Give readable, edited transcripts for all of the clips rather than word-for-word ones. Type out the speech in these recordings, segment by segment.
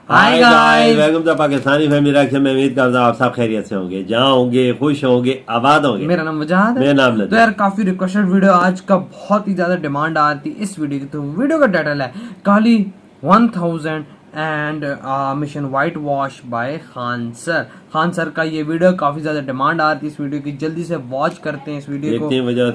Hi guys, welcome to Pakistani family reaction में। उम्मीद करता हूँ आप सब खैरियत से होंगे, जहाँ होंगे खुश होंगे, आबाद होंगे। मेरा नाम वजाहत है। मेरा नाम लता। तो यार काफी रिक्वेस्टेड वीडियो आज का, बहुत ही ज्यादा डिमांड आ रही थी इस वीडियो की। तो वीडियो का टाइटल है काली 1000 and mission white wash bye Khan sir. Khan sir का ये वीडियो काफी ज्यादा डिमांड आ रही थी इस वीडियो की। जल्दी से वॉच करते हैं इस वीडियो को, वजह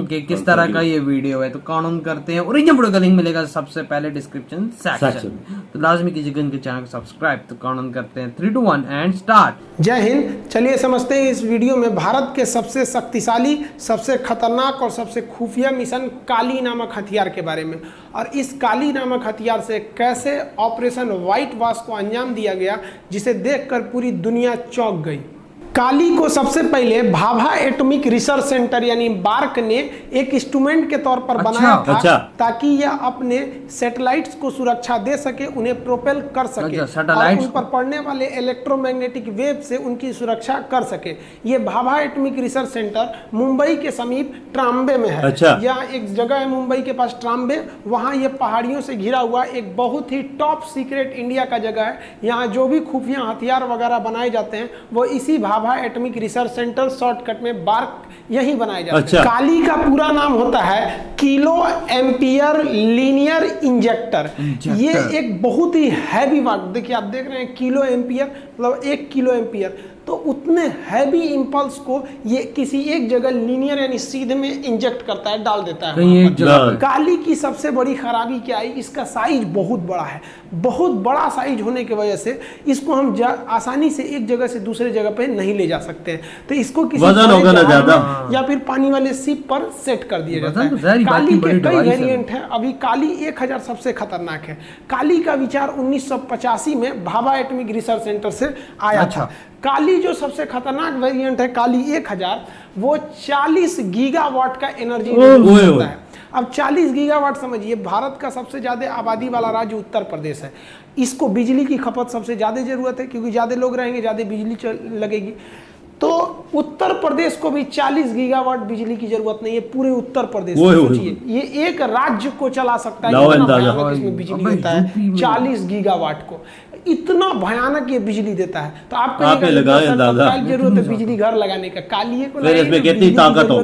कि किस तरह का ये वीडियो है। तो काउंट करते हैं। ओरिजिनल वीडियो का लिंक मिलेगा सबसे पहले डिस्क्रिप्शन सेक्शन में। तो लाजमी कीजिएगा इनके चैनल को सब्सक्राइब। तो काउंट करते हैं 3, 2, 1 एंड स्टार्ट। जय हिंद। चलिए समझते हैं इस वीडियो में भारत के सबसे शक्तिशाली, सबसे खतरनाक और सबसे खुफिया मिशन काली नामक हथियार के बारे में, और इस काली नामक हथियार से कैसे ऑपरेशन व्हाइट वॉश को अंजाम दिया गया, जिसे देखकर पूरी दुनिया चौंक गई। काली को सबसे पहले भाभा एटॉमिक रिसर्च सेंटर यानी बार्क ने एक इंस्ट्रूमेंट के तौर पर बनाया था, ताकि यह अपने सैटेलाइट्स को सुरक्षा दे सके, उन्हें प्रोपेल कर सके और उन पर पड़ने वाले इलेक्ट्रोमैग्नेटिक वेव से उनकी सुरक्षा कर सके। ये Bhabha atomic research centre Mumbai के समीप ट्राम्बे में है। यहाँ एक जगह है मुंबई के पास ट्राम्बे, वहाँ ये पहाड़ियों से घिरा हुआ एक बहुत ही टॉप सीक्रेट इंडिया का जगह है। यहाँ जो भी खुफिया हथियार वगैरह बनाए जाते हैं वो इसी Bhabha atomic research centre, shortcut में बार्क, यही बनाए जाते हैं। काली का पूरा नाम होता है किलो एम्पियर लीनियर इंजेक्टर। ये एक बहुत ही हैवी वर्क, देखिए आप देख रहे हैं किलो एम्पियर मतलब 1 किलो एम्पियर, तो उतने हैवी इंपल्स को ये किसी एक जगह लीनियर यानी सीधे में इंजेक्ट करता है, डाल देता है। काली की सबसे बड़ी खराबी क्या है, इसका साइज बहुत बड़ा है। बहुत बड़ा साइज होने की वजह से इसको हम आसानी से एक जगह से दूसरे जगह पे नहीं ले जा सकते हैं। तो इसको किसी वजन होगा ना ज्यादा, या फिर पानी वाले शिप पर सेट कर दिया जाता है। काली के कई वेरिएंट है। अभी काली 1000 सबसे खतरनाक है। काली का विचार 1985 में भाभा एटॉमिक रिसर्च सेंटर से आया था। काली जो सबसे खतरनाक वेरिएंट है काली 1000, वो 40 गीगावाट का एनर्जी देता है। अब 40 गीगावाट समझिए, भारत का सबसे ज्यादा आबादी वाला राज्य उत्तर प्रदेश है। इसको बिजली की खपत सबसे ज्यादा जरूरत है, क्योंकि ज्यादा लोग रहेंगे ज्यादा बिजली लगेगी। तो उत्तर प्रदेश को भी 40 गीगावाट बिजली की जरूरत नहीं है। पूरे उत्तर प्रदेश सोचिए, ये एक राज्य को चला सकता है। इसमें बिजली देता है 40 गीगावाट को, इतना भयानक ये बिजली देता है। तो आपको जरूरत है बिजली घर लगाने का, काली को कितनी ताकत हो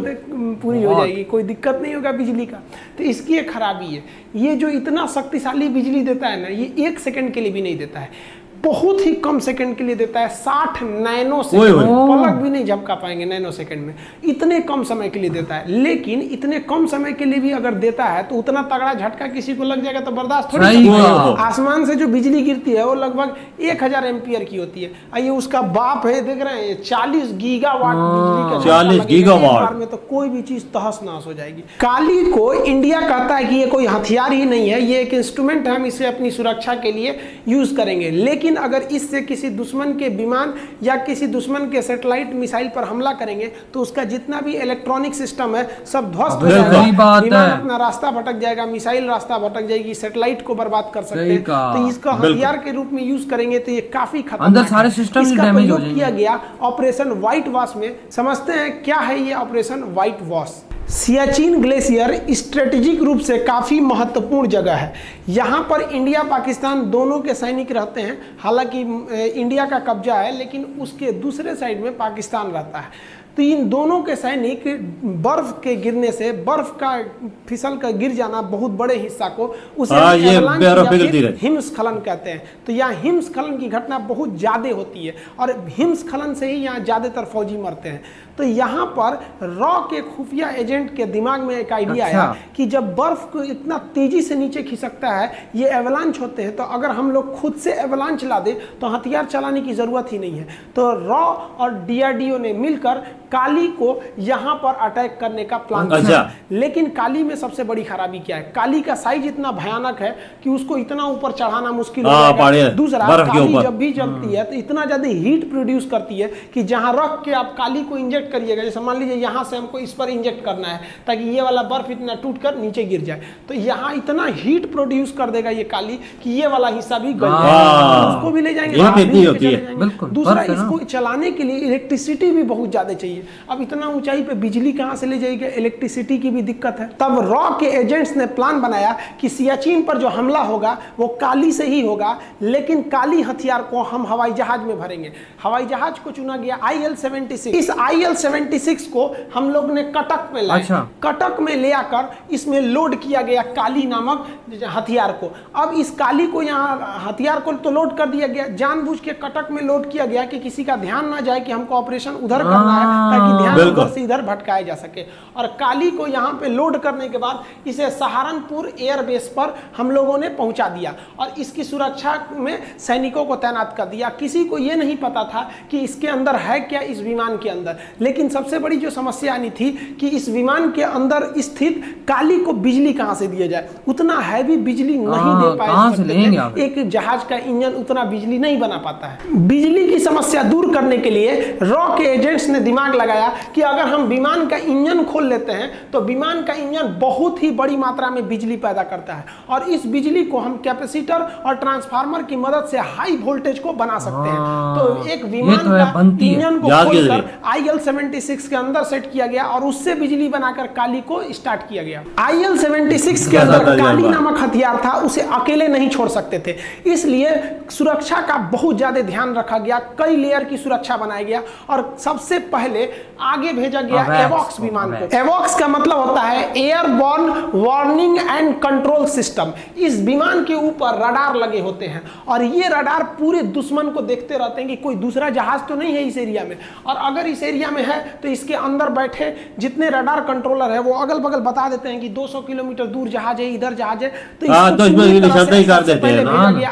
पूरी हो जाएगी, कोई दिक्कत नहीं होगा बिजली का। तो इसकी एक खराबी है, ये जो इतना शक्तिशाली बिजली देता है ना, ये 1 सेकंड के लिए भी नहीं देता है, बहुत ही कम सेकंड के लिए देता है। 60 नैनो सेकंड, पलक भी नहीं झपका पाएंगे नैनो सेकंड में, इतने कम समय के लिए देता है। लेकिन इतने कम समय के लिए भी अगर देता है तो उतना तगड़ा झटका किसी को लग जाएगा तो बर्दाश्त थोड़ी होगा। आसमान से जो बिजली गिरती है वो लगभग 1000 एम्पियर की होती है। ये उसका बाप है, देख रहे हैं 40 गीगावाट बिजली का, 40 गीगावाट में तो कोई भी चीज तहस नहस हो जाएगी। काली को इंडिया कहता है कि ये कोई हथियार ही नहीं है, ये एक इंस्ट्रूमेंट है, हम इसे अपनी सुरक्षा के लिए यूज करेंगे। लेकिन अगर इससे किसी दुश्मन के विमान या किसी दुश्मन के सैटेलाइट मिसाइल पर हमला करेंगे तो उसका जितना भी इलेक्ट्रॉनिक सिस्टम है सब ध्वस्त हो जाएगा। विमान अपना रास्ता भटक जाएगा, मिसाइल रास्ता भटक जाएगी, सैटेलाइट को बर्बाद कर सकते हैं। तो इसका हथियार के रूप में यूज करेंगे तो ये काफी खतरनाक है। इसका प्रयोग किया गया ऑपरेशन व्हाइट वॉश में। समझते हैं क्या है ये operation white wash. Siachen glacier strategic रूप से काफ़ी महत्वपूर्ण जगह है। यहाँ पर इंडिया पाकिस्तान दोनों के सैनिक रहते हैं। हालांकि इंडिया का कब्जा है, लेकिन उसके दूसरे साइड में पाकिस्तान रहता है। तो इन दोनों के सैनिक बर्फ के गिरने से, बर्फ का फिसल कर गिर जाना बहुत बड़े हिस्सा को, उसे हिमस्खलन कहते हैं। तो यहाँ हिमस्खलन की घटना बहुत ज़्यादा होती है और हिमस्खलन से ही यहाँ ज़्यादातर फौजी मरते हैं। तो यहाँ पर रॉ के खुफिया एजेंट के दिमाग में एक आइडिया आया कि जब बर्फ को इतना तेजी से नीचे खिसकता है, ये एवलांच होते हैं, तो अगर हम लोग खुद से एवलांच ला दे तो हथियार चलाने की जरूरत ही नहीं है। तो रॉ और DRDO ने मिलकर काली को यहाँ पर अटैक करने का प्लान किया। लेकिन काली में सबसे बड़ी खराबी क्या है, काली का साइज इतना भयानक है कि उसको इतना ऊपर चढ़ाना मुश्किल हो जाएगा। दूसरा, काली जब भी जलती है तो इतना ज्यादा हीट प्रोड्यूस करती है कि जहां रख के आप काली को इंजेक्ट इंजेक्ट करिएगा, जैसे मान लीजिए यहाँ से हमको इस पर इंजेक्ट करना है ताकि ये वाला बर्फ इतना टूटकर नीचे गिर जाए, तो यहाँ इतना हीट प्रोड्यूस कर देगा ये काली कि ये वाला हिस्सा भी गल जाएगा, उसको भी ले जाएंगे, दूसरा इसको चलाने के लिए इलेक्ट्रिसिटी भी बहुत ज्यादा चाहिए। अब इतना ऊंचाई पे बिजली कहाँ से ले जाएगा, इलेक्ट्रिसिटी की भी दिक्कत है। तब रॉ के एजेंट्स ने प्लान बनाया कि सियाचिन पर जो हमला होगा वो काली से ही होगा, लेकिन काली हथियार को हम हवाई जहाज में भरेंगे। हवाई जहाज को चुना गया IL-76। इस IL-76 को हम लोग ने कटक में लाया। अच्छा। कटक में ले आकर इसमें लोड किया गया काली नामक हथियार को। अब इस काली को यहाँ हथियार को तो लोड कर दिया गया, जानबूझ के कटक में लोड किया गया कि किसी का ध्यान ना जाए कि हमको ऑपरेशन उधर करना है, ताकि ध्यान उधर से इधर भटकाया जा सके। और काली को यहाँ पे लोड करने के बाद इसे सहारनपुर एयरबेस पर हम लोगों ने पहुंचा दिया और इसकी सुरक्षा में सैनिकों को तैनात कर दिया। किसी को यह नहीं पता था कि इसके अंदर है क्या, इस विमान के अंदर। लेकिन सबसे बड़ी जो समस्या आनी थी कि इस विमान के अंदर स्थित काली को बिजली कहां से दिया जाए। उतना हैवी बिजली नहीं दे पाए, एक जहाज का इंजन उतना बिजली नहीं बना पाता है। बिजली की समस्या दूर करने के लिए रॉ के एजेंट्स ने दिमाग लगाया कि अगर हम विमान का इंजन खोल लेते हैं तो विमान का इंजन बहुत ही बड़ी मात्रा में बिजली पैदा करता है और इस बिजली को हम कैपेसिटर और ट्रांसफार्मर की मदद से हाई वोल्टेज को बना सकते हैं। तो एक विमान का इंजन को खोलकर IL-76 के अंदर सेट किया गया और उससे बिजली बनाकर काली को स्टार्ट किया गया। IL-76 के अंदर काली नामक हथियार था, उसे अकेले नहीं छोड़ सकते थे, इसलिए सुरक्षा का बहुत ज्यादा ध्यान रखा गया। कई लेयर की सुरक्षा बनाया गया और सबसे पहले आगे भेजा गया एवॉक्स विमान को। एवॉक्स का मतलब होता है airborne warning and control system. इस विमान के ऊपर रडार लगे होते हैं और ये रडार पूरे दुश्मन को देखते रहते हैं कि कोई दूसरा जहाज तो नहीं है इस एरिया में, और अगर इस एरिया में है तो इसके अंदर बैठे जितने रडार कंट्रोलर है वो अगल बगल बता देते हैं कि 200 किलोमीटर दूर जहाज है, इधर जहाज है, तो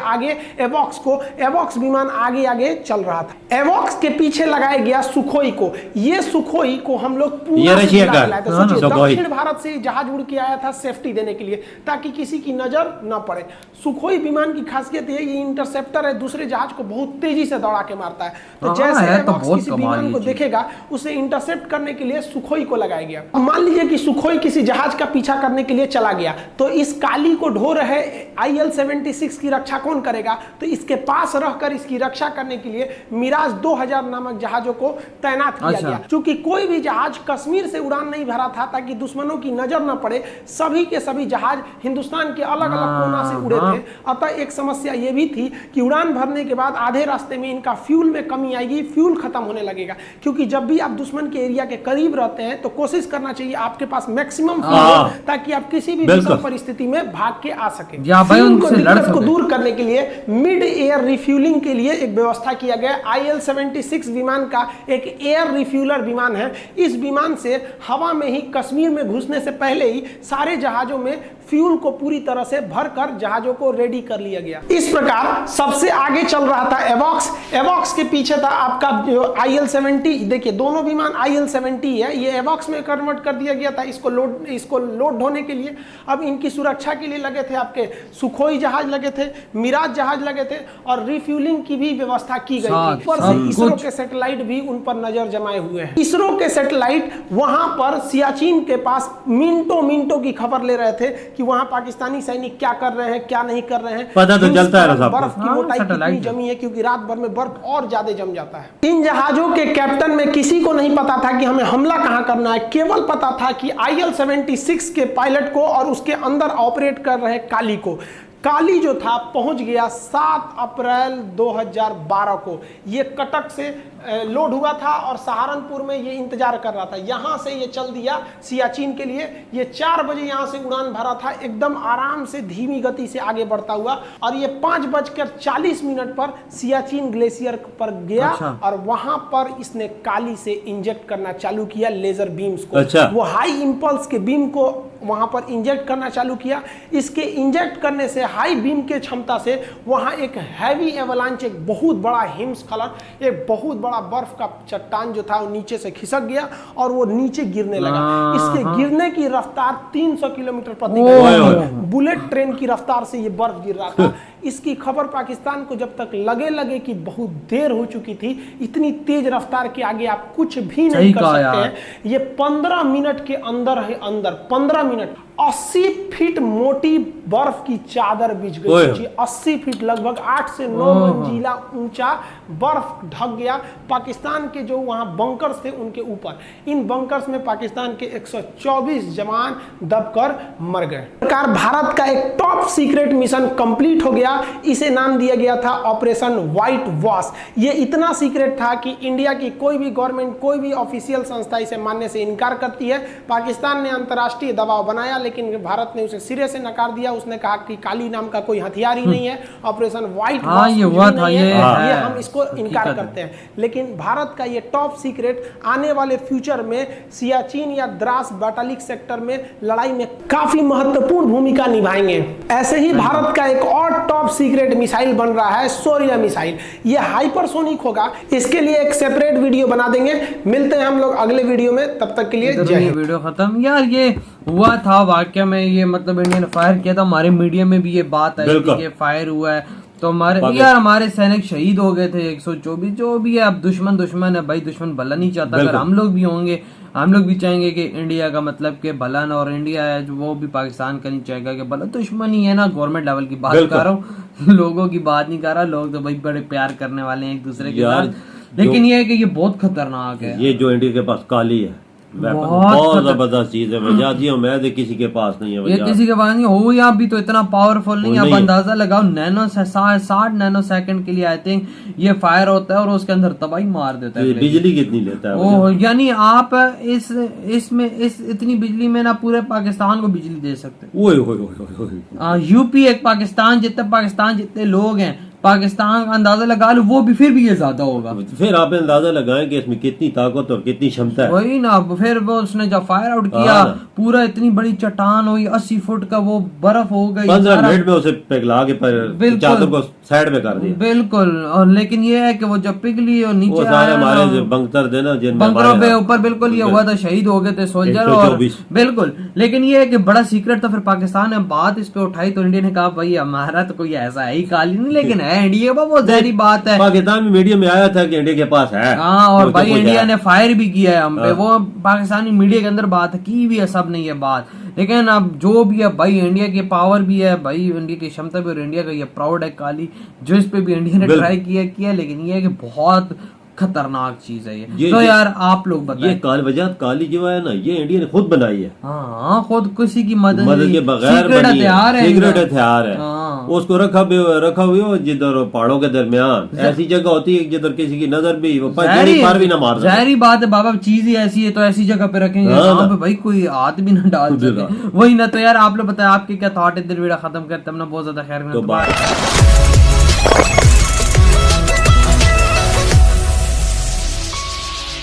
आगे एवॉक्स को, एवॉक्स विमान आगे आगे चल रहा था। एवॉक्स के पीछे लगाया गया सुखोई को। ये सुखोई को हम लोग दक्षिण भारत से जहाज उड़ के आया था सेफ्टी देने के लिए, ताकि किसी की नजर न पड़े। सुखोई विमान की खासियत है ये इंटरसेप्टर है, दूसरे जहाज को बहुत तेजी से दौड़ा के मारता है। तो जैसे एवॉक्स किसी विमान को देखेगा उसे इंटरसेप्ट करने के लिए सुखोई को लगाया गया। मान लीजिए कि सुखोई किसी जहाज का पीछा करने के लिए चला गया, तो इस काली को ढो रहे IL-76 की रक्षा कौन करेगा? तो इसके पास रहकर इसकी रक्षा करने के लिए मिराज 2000 नामक जहाजों को तैनात किया गया। क्योंकि कोई भी जहाज कश्मीर से उड़ान नहीं भरा था ताकि दुश्मनों की नजर न पड़े, सभी के सभी जहाज हिंदुस्तान के अलग अलग कोना से उड़े थे। अतः एक समस्या यह भी थी कि उड़ान भरने के बाद आधे रास्ते में इनका फ्यूल में कमी आएगी, फ्यूल खत्म होने लगेगा। क्योंकि जब भी आप दुश्मन के एरिया के करीब रहते हैं तो कोशिश करना चाहिए आपके पास मैक्सिमम फ्यूल हो, ताकि आप किसी भी विषम परिस्थिति में भाग के आ सके। दिक्कत को दूर करने के लिए मिड एयर रिफ्यूलिंग के लिए एक व्यवस्था किया गया। IL-76 विमान का एक एयर रिफ्यूलर विमान है। इस विमान से हवा में ही कश्मीर में घुसने से पहले ही सारे जहाजों में फ्यूल को पूरी तरह से भरकर जहाजों को रेडी कर लिया गया। इस प्रकार सबसे आगे चल रहा था एवॉक्स। एवॉक्स के पीछे था आपका जो IL-70। देखिए दोनों विमान IL-70 है, ये एवॉक्स में कन्वर्ट कर दिया गया था इसको लोड ढोने के लिए। अब इनकी सुरक्षा के लिए लगे थे आपके सुखोई जहाज लगे थे, मिराज जहाज लगे थे और रिफ्यूलिंग की भी व्यवस्था की गई थी। ऊपर से इसरो के सैटेलाइट भी उन पर नजर जमाए हुए हैं। इसरो के सैटेलाइट वहां पर सियाचिन के पास मिनटों की खबर ले रहे थे कि वहां पाकिस्तानी सैनिक क्या कर रहे हैं, क्या नहीं कर रहे हैं। पता तो चलता है साहब, बर्फ की मोटाई कितनी जमी है, क्योंकि रात भर में बर्फ और ज्यादा जम जाता है। इन जहाजों के कैप्टन में किसी को नहीं पता था कि हमें हमला कहां करना है, केवल पता था कि IL-76 के पायलट को और उसके अंदर ऑपरेट कर रहे काली को। काली जो था पहुंच गया 7 अप्रैल 2012 को। ये कटक से लोड हुआ था और सहारनपुर में ये इंतजार कर रहा था। यहाँ से ये चल दिया सियाचिन के लिए। ये 4 बजे यहाँ से उड़ान भरा था, एकदम आराम से धीमी गति से आगे बढ़ता हुआ, और ये 5:40 पर सियाचिन ग्लेशियर पर गया। और वहां पर इसने काली से इंजेक्ट करना चालू किया लेजर बीम्स को। वो हाई इंपल्स के बीम को वहां पर इंजेक्ट करना चालू किया। इसके इंजेक्ट करने से हाई बीम के क्षमता से वहां एक हैवी एवलांच, एक बहुत बड़ा हिमस्खलन, एक बहुत बड़ा बड़ा बर्फ का चट्टान जो था वो नीचे से खिसक गया और वो नीचे गिरने लगा। इसके गिरने की रफ्तार 300 किलोमीटर प्रति घंटा, बुलेट ट्रेन की रफ्तार से ये बर्फ गिर रहा था। इसकी खबर पाकिस्तान को जब तक लगे कि बहुत देर हो चुकी थी, इतनी तेज रफ्तार के आगे आप कुछ भी नहीं कर सकते हैं। ये 15 मिनट के अंदर 15 मिनट 80 फीट मोटी बर्फ की चादर बिछ गई। 80 फीट लगभग 8 से 9 मंजिला ऊंचा बर्फ ढक गया पाकिस्तान के जो वहां बंकर्स थे उनके ऊपर। इन बंकर्स में पाकिस्तान के 124 जवान दबकर मर गए। सरकार भारत का एक टॉप सीक्रेट मिशन कंप्लीट हो गया। इसे नाम दिया गया था ऑपरेशन व्हाइट वॉश। ये इतना सीक्रेट था कि इंडिया की कोई भी गवर्नमेंट, कोई भी ऑफिशियल संस्था इसे मानने से इनकार करती है। पाकिस्तान ने अंतर्राष्ट्रीय दबाव बनाया लेकिन भारत ने उसे सिरे से नकार दिया। उसने कहा कि काली नाम का कोई हथियार ही नहीं है, ऑपरेशन व्हाइट वॉश ये हम इसको इनकार करते हैं। लेकिन भारत का ये टॉप सीक्रेट आने वाले फ्यूचर में सियाचिन या द्रास बैटालिक सेक्टर में लड़ाई में काफी महत्वपूर्ण भूमिका निभाएंगे। ऐसे ही भारत का एक और टॉप सीक्रेट मिसाइल बन रहा है, शौर्य मिसाइल। ये हाइपरसोनिक होगा। इसके लिए एक सेपरेट वीडियो बना देंगे। मिलते हैं हम लोग अगले वीडियो में, तब तक के लिए जय हिंद। वीडियो खत्म यार। ये हुआ था वाकया में, ये मतलब इंडिया ने फायर किया था। हमारे मीडिया में भी ये बात आई थी कि फायर हुआ है, तो हमारे सैनिक शहीद हो गए थे 124। जो भी है, अब दुश्मन है भाई, दुश्मन भला नहीं चाहता। अगर हम लोग भी होंगे, हम लोग भी चाहेंगे कि इंडिया का मतलब कि भला ना, और इंडिया है जो वो भी पाकिस्तान का नहीं चाहेगा कि भला। दुश्मन ही है ना, गवर्नमेंट लेवल की बात कर रहा हूँ, लोगों की बात नहीं कर रहा। लोग तो भाई बड़े प्यार करने वाले हैं एक दूसरे के साथ, लेकिन ये है कि ये बहुत खतरनाक है। ये जो इंडिया के पास काली है, बहुत जबरदस्त चीज है। वजादियों में किसी के पास नहीं है, ये किसी के पास नहीं हो। या भी तो इतना पावरफुल नहीं है। आप अंदाजा लगाओ, 60 नैनो सेकंड के लिए आई थिंक ये फायर होता है और उसके अंदर तबाही मार देता है। बिजली कितनी लेता है ओ, यानी आप इसमें इतनी बिजली में ना पूरे पाकिस्तान को बिजली दे सकते। यूपी एक पाकिस्तान जितने लोग हैं, पाकिस्तान का अंदाजा लगा लो, वो भी फिर भी ये ज्यादा होगा। फिर आप अंदाजा लगाएं कि इसमें कितनी ताकत और कितनी क्षमता है। वही ना, फिर वो उसने जब फायर आउट किया, पूरा इतनी बड़ी चट्टान हुई, 80 फुट का वो बर्फ हो गई। 15 मिनट में उसे पिघला के चादर को साइड में कर दिया। बिल्कुल। और लेकिन ये है कि वो जब पिघली और नीचे सारे हमारे बंकर थे ना, बंकरों पे ऊपर बिल्कुल ये हुआ था, शहीद हो गए थे सोल्जर। और बिल्कुल, लेकिन ये है कि बड़ा सीक्रेट था। फिर पाकिस्तान ने बात इस पे उठाई तो इंडिया ने कहा भाई हमारा तो कोई ऐसा है ही काली नहीं, लेकिन इंडिया का वो जहरी बात है। पाकिस्तान में मीडिया में आया था कि इंडिया के पास है। हाँ, और भाई इंडिया ने फायर भी किया है हम पे। वो पाकिस्तानी मीडिया के अंदर बात की भी है, सब नहीं है बात। लेकिन अब जो भी है भाई, इंडिया की पावर भी है भाई, इंडिया की क्षमता भी, और इंडिया का ये प्राउड है काली, जो इस पे भी इंडिया ने ट्राई किया। लेकिन ये है कि बहुत खतरनाक चीज है ये। तो यार आप लोग बताएं, ये वजाहत काली जो है ना, ये इंडिया ने खुद बनाई है। हाँ, खुद किसी की मदद के बगैर सीक्रेट हथियार है। उसको रखा हुआ हो जिधर पहाड़ों के दरमियान, ऐसी जगह होती है जिधर किसी की नजर भी पार भी ना मार सके। जाहिर बात है बाबा, चीज ही ऐसी है तो ऐसी जगह पे रखेंगे जहाँ पे भाई कोई हाथ भी ना डाल सके। वही ना। तो यार आप लोग बताएं आपके क्या थॉट है। वीडियो खत्म करते, हमने बहुत ज्यादा खैर